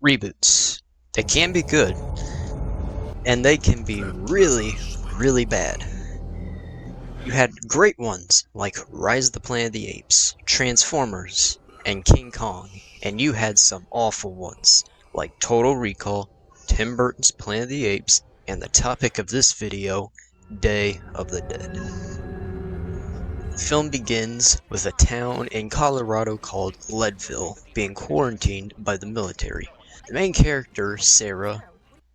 Reboots. They can be good, and they can be really, really bad. You had great ones like Rise of the Planet of the Apes, Transformers, and King Kong, and you had some awful ones like Total Recall, Tim Burton's Planet of the Apes, and the topic of this video, Day of the Dead. The film begins with a town in Colorado called Leadville being quarantined by the military. The main character, Sarah,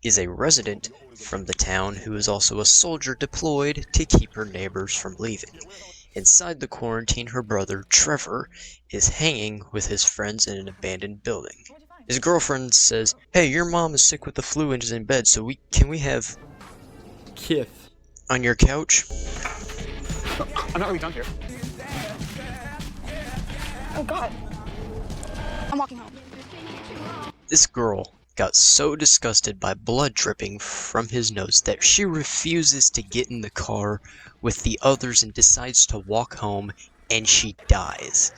is a resident from the town who is also a soldier deployed to keep her neighbors from leaving. Inside the quarantine, her brother, Trevor, is hanging with his friends in an abandoned building. His girlfriend says, "Hey, your mom is sick with the flu and is in bed, so can we have Kith on your couch?" I'm not really done here. Oh God. I'm walking home. This girl got so disgusted by blood dripping from his nose that she refuses to get in the car with the others and decides to walk home, and she dies.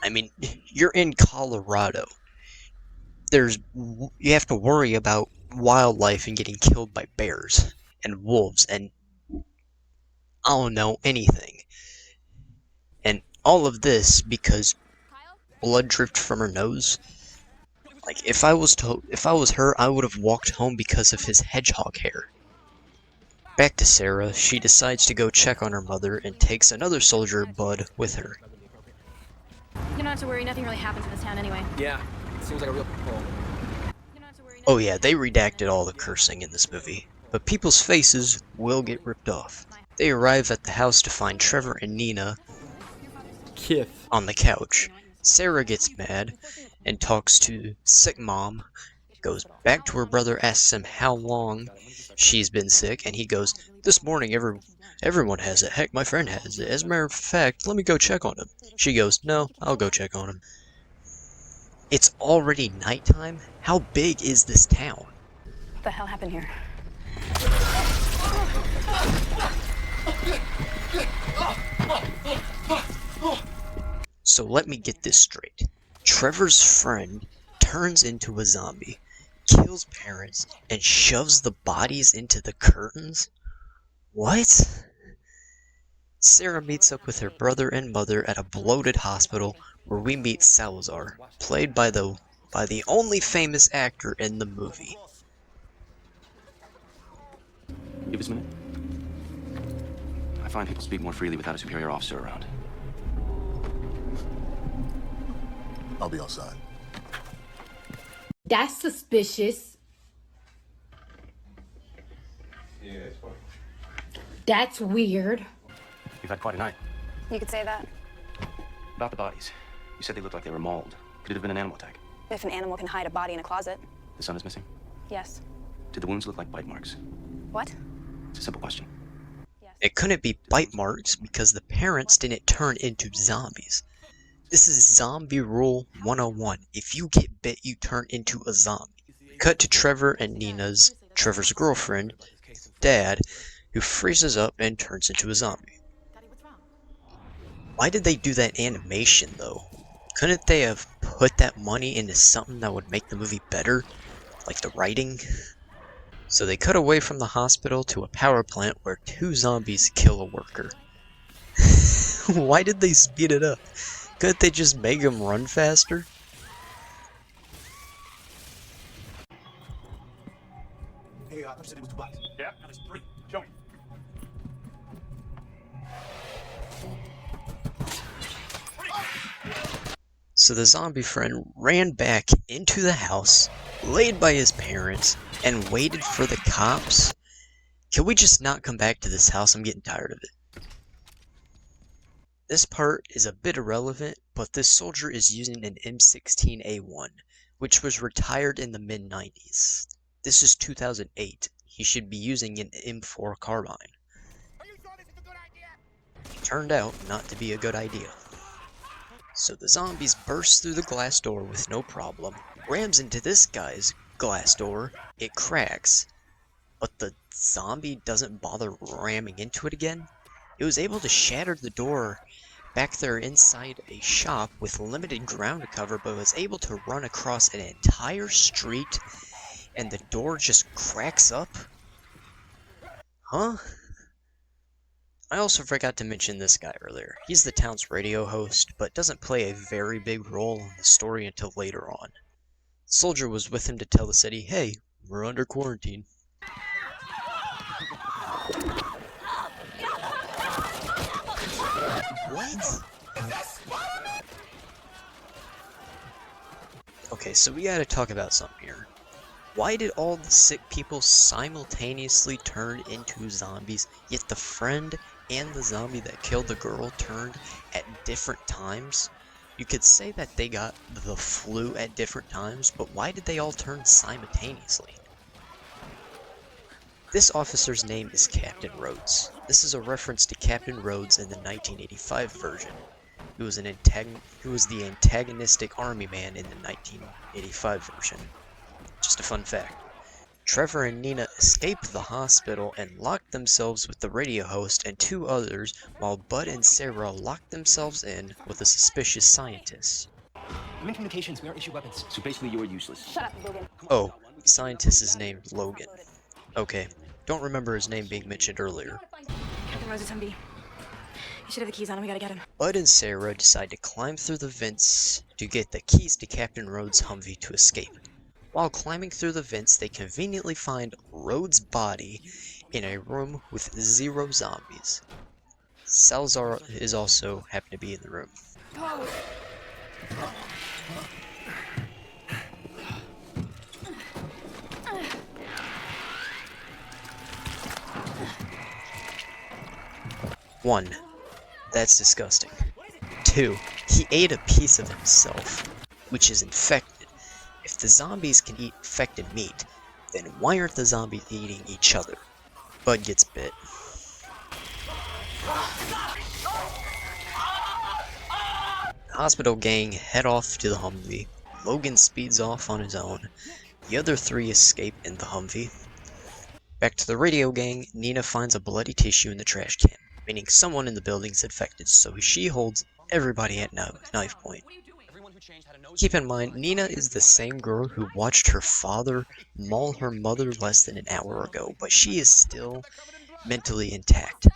I mean, you're in Colorado. You have to worry about wildlife and getting killed by bears and wolves and I don't know, anything. And all of this because blood dripped from her nose. Like, if I was her, I would have walked home because of his hedgehog hair. Back to Sarah, she decides to go check on her mother and takes another soldier, Bud, with her. You don't have to worry, nothing really happens in this town anyway. Yeah, it seems like a real hole. Oh yeah, they redacted all the cursing in this movie, but people's faces will get ripped off. They arrive at the house to find Trevor and Nina Kith on the couch. Sarah gets mad and talks to sick mom, goes back to her brother, asks him how long she's been sick, and he goes, "This morning everyone has it. Heck, my friend has it. As a matter of fact, let me go check on him." She goes, "No, I'll go check on him." It's already nighttime? How big is this town? What the hell happened here? So let me get this straight. Trevor's friend turns into a zombie, kills parents, and shoves the bodies into the curtains? What? Sarah meets up with her brother and mother at a bloated hospital where we meet Salazar, played by the only famous actor in the movie. Give us a minute. I find people speak more freely without a superior officer around. I'll be outside. That's suspicious. Yeah, it's fine. That's weird. You've had quite a night. You could say that. About the bodies. You said they looked like they were mauled. Could it have been an animal attack? If an animal can hide a body in a closet. The son is missing? Yes. Did the wounds look like bite marks? What? It's a simple question. Yes. It couldn't be bite marks because the parents didn't turn into zombies. This is Zombie Rule 101. If you get bit, you turn into a zombie. Cut to Trevor and Trevor's girlfriend, dad, who freezes up and turns into a zombie. Why did they do that animation, though? Couldn't they have put that money into something that would make the movie better? Like the writing? So they cut away from the hospital to a power plant where two zombies kill a worker. Why did they speed it up? Couldn't they just make him run faster? Hey, I said it was 2 bucks. Yeah, and it's 3. Show me. So the zombie friend ran back into the house, laid by his parents, and waited for the cops. Can we just not come back to this house? I'm getting tired of it. This part is a bit irrelevant, but this soldier is using an M16A1, which was retired in the mid-90s. This is 2008. He should be using an M4 carbine. It turned out not to be a good idea. So the zombies burst through the glass door with no problem, rams into this guy's glass door, it cracks, but the zombie doesn't bother ramming into it again. It was able to shatter the door back there inside a shop with limited ground cover, but was able to run across an entire street and the door just cracks up? Huh? I also forgot to mention this guy earlier. He's the town's radio host, but doesn't play a very big role in the story until later on. The soldier was with him to tell the city, hey, we're under quarantine. What? Okay, so we gotta talk about something here. Why did all the sick people simultaneously turn into zombies, yet the friend and the zombie that killed the girl turned at different times? You could say that they got the flu at different times, but why did they all turn simultaneously? This officer's name is Captain Rhodes. This is a reference to Captain Rhodes in the 1985 version, who was the antagonistic army man in the 1985 version. Just a fun fact. Trevor and Nina escaped the hospital and locked themselves with the radio host and 2 others, while Bud and Sarah locked themselves in with a suspicious scientist. I'm in communications. We aren't issue weapons. So basically, you're useless. Shut up, Logan. Oh, the scientist is named Logan. Okay, don't remember his name being mentioned earlier. Captain Rose is Humvee. He should have the keys on him. We gotta get him. Bud and Sarah decide to climb through the vents to get the keys to Captain Rhodes' Humvee to escape. While climbing through the vents, they conveniently find Rhodes' body in a room with 0 zombies. Salazar is also happened to be in the room. One, that's disgusting. 2, he ate a piece of himself, which is infected. If the zombies can eat infected meat, then why aren't the zombies eating each other? Bud gets bit. The hospital gang head off to the Humvee. Logan speeds off on his own. The other 3 escape in the Humvee. Back to the radio gang, Nina finds a bloody tissue in the trash can, meaning someone in the building's infected, so she holds everybody at knife point. Keep in mind, Nina is the same girl who watched her father maul her mother less than an hour ago, but she is still mentally intact.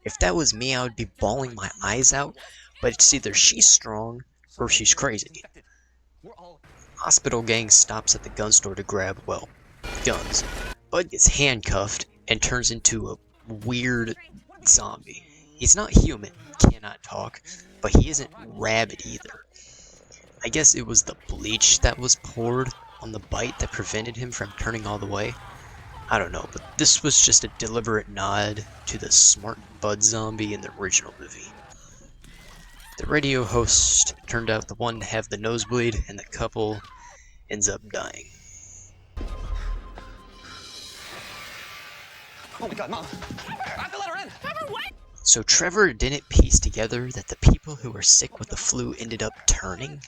If that was me, I would be bawling my eyes out, but it's either she's strong or she's crazy. Hospital gang stops at the gun store to grab, well, guns. Bud gets handcuffed and turns into a weird zombie. He's not human, cannot talk, but he isn't rabid either. I guess it was the bleach that was poured on the bite that prevented him from turning all the way. I don't know, but this was just a deliberate nod to the smart Bud zombie in the original movie. The radio host turned out the one to have the nosebleed, and the couple ends up dying. Oh my god, Mom. I have to let her in. Trevor, what? So Trevor didn't piece together that the people who were sick with the flu ended up turning?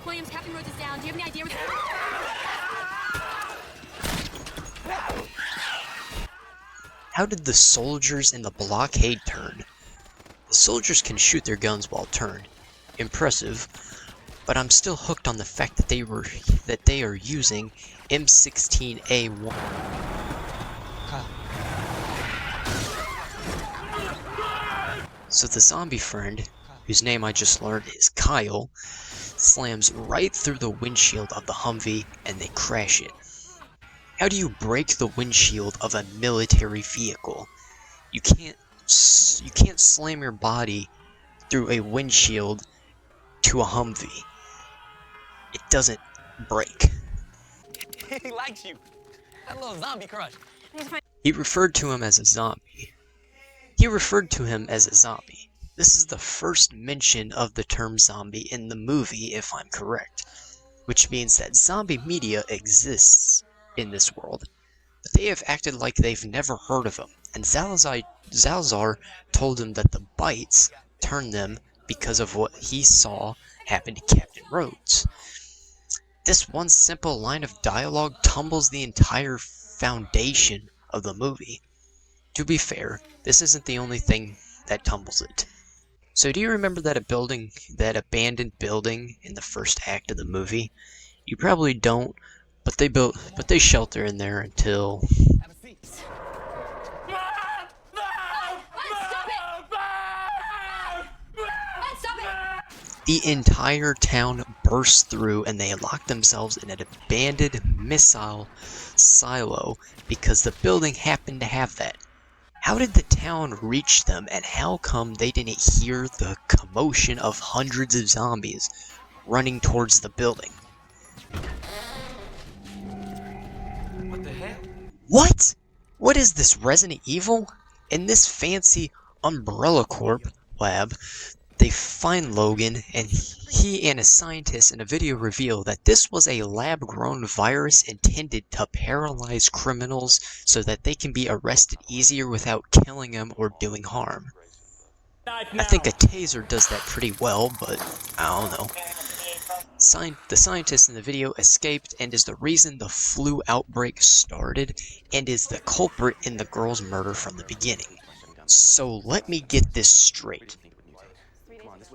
Williams, Captain Rhodes is down. Do you have any idea where... How did the soldiers in the blockade turn? The soldiers can shoot their guns while turned. Impressive. But I'm still hooked on the fact that they are using M16A1. So the zombie friend, whose name I just learned is Kyle, slams right through the windshield of the Humvee and they crash it. How do you break the windshield of a military vehicle? You can't slam your body through a windshield to a Humvee. It doesn't break. He likes you. That little zombie crush. He referred to him as a zombie. This is the first mention of the term zombie in the movie, if I'm correct. Which means that zombie media exists in this world. But they have acted like they've never heard of him. And Salazar told him that the bites turned them because of what he saw happen to Captain Rhodes. This one simple line of dialogue tumbles the entire foundation of the movie. To be fair, this isn't the only thing that tumbles it. So do you remember that abandoned building in the first act of the movie? You probably don't, but they shelter in there until Have a seat. the entire town bursts through and they lock themselves in an abandoned missile silo because the building happened to have that. How did the town reach them, and how come they didn't hear the commotion of hundreds of zombies running towards the building? What the hell? What? What is this, Resident Evil? In this fancy Umbrella Corp lab, they find Logan, and he and a scientist in a video reveal that this was a lab-grown virus intended to paralyze criminals so that they can be arrested easier without killing them or doing harm. I think a taser does that pretty well, but I don't know. The scientist in the video escaped and is the reason the flu outbreak started, and is the culprit in the girl's murder from the beginning. So let me get this straight.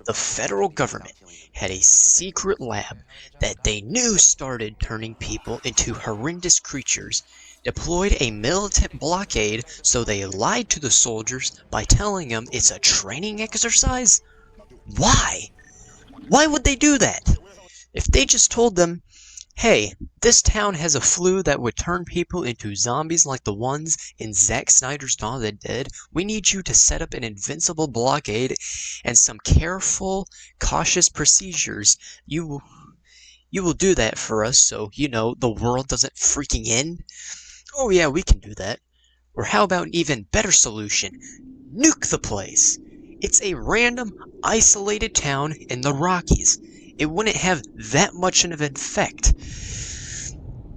The federal government had a secret lab that they knew started turning people into horrendous creatures, deployed a militant blockade, so they lied to the soldiers by telling them it's a training exercise? Why? Why would they do that? If they just told them, hey, this town has a flu that would turn people into zombies like the ones in Zack Snyder's Dawn of the Dead, we need you to set up an invincible blockade and some careful, cautious procedures. You will do that for us so, the world doesn't freaking end? Oh yeah, we can do that. Or how about an even better solution? Nuke the place! It's a random, isolated town in the Rockies. It wouldn't have that much of an effect.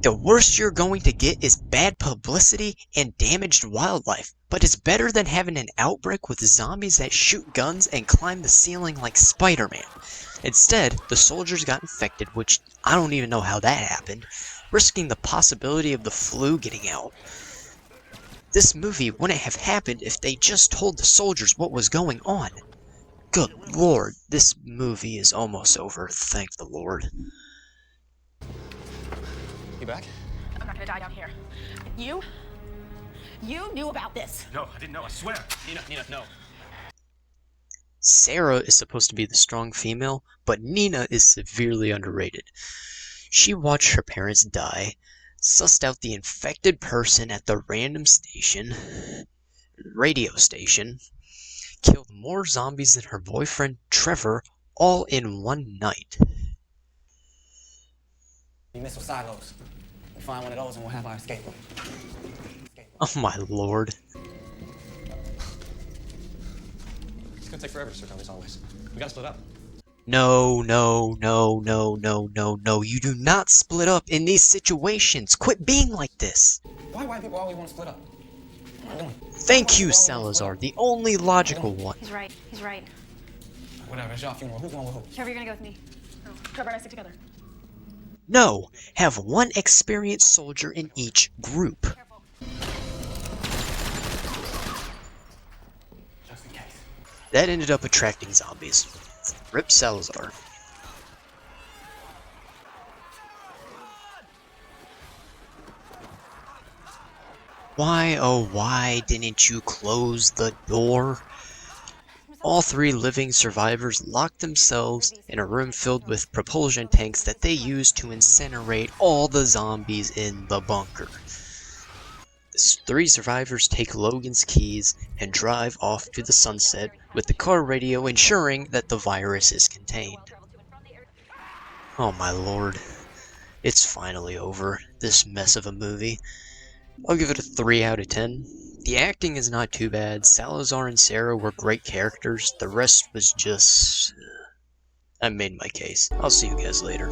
The worst you're going to get is bad publicity and damaged wildlife, but it's better than having an outbreak with zombies that shoot guns and climb the ceiling like Spider-Man. Instead, the soldiers got infected, which I don't even know how that happened, risking the possibility of the flu getting out. This movie wouldn't have happened if they just told the soldiers what was going on. Good lord, this movie is almost over, thank the Lord. You back? I'm not gonna die down here. You knew about this. No, I didn't know, I swear. Nina, no. Sarah is supposed to be the strong female, but Nina is severely underrated. She watched her parents die, sussed out the infected person at the radio station, killed more zombies than her boyfriend Trevor, all in one night. Missile silos. We find one of those and we'll have our escape. Oh my lord. It's gonna take forever to search on these hallways. We gotta split up. No, you do not split up in these situations. Quit being like this. Why white people always want to split up? What am I doing? Thank you, Salazar, the only logical one. He's right. Whatever, it's your funeral. Who's going with who? Trevor, you're gonna go with me. No, Trevor and I stick together. No, have one experienced soldier in each group. Just in case. That ended up attracting zombies. Rip Salazar. Why, oh why didn't you close the door? All three living survivors locked themselves in a room filled with propulsion tanks that they used to incinerate all the zombies in the bunker. The three survivors take Logan's keys and drive off to the sunset with the car radio ensuring that the virus is contained. Oh my lord. It's finally over, this mess of a movie. I'll give it a 3 out of 10. The acting is not too bad. Salazar and Sarah were great characters. The rest was just... I made my case. I'll see you guys later.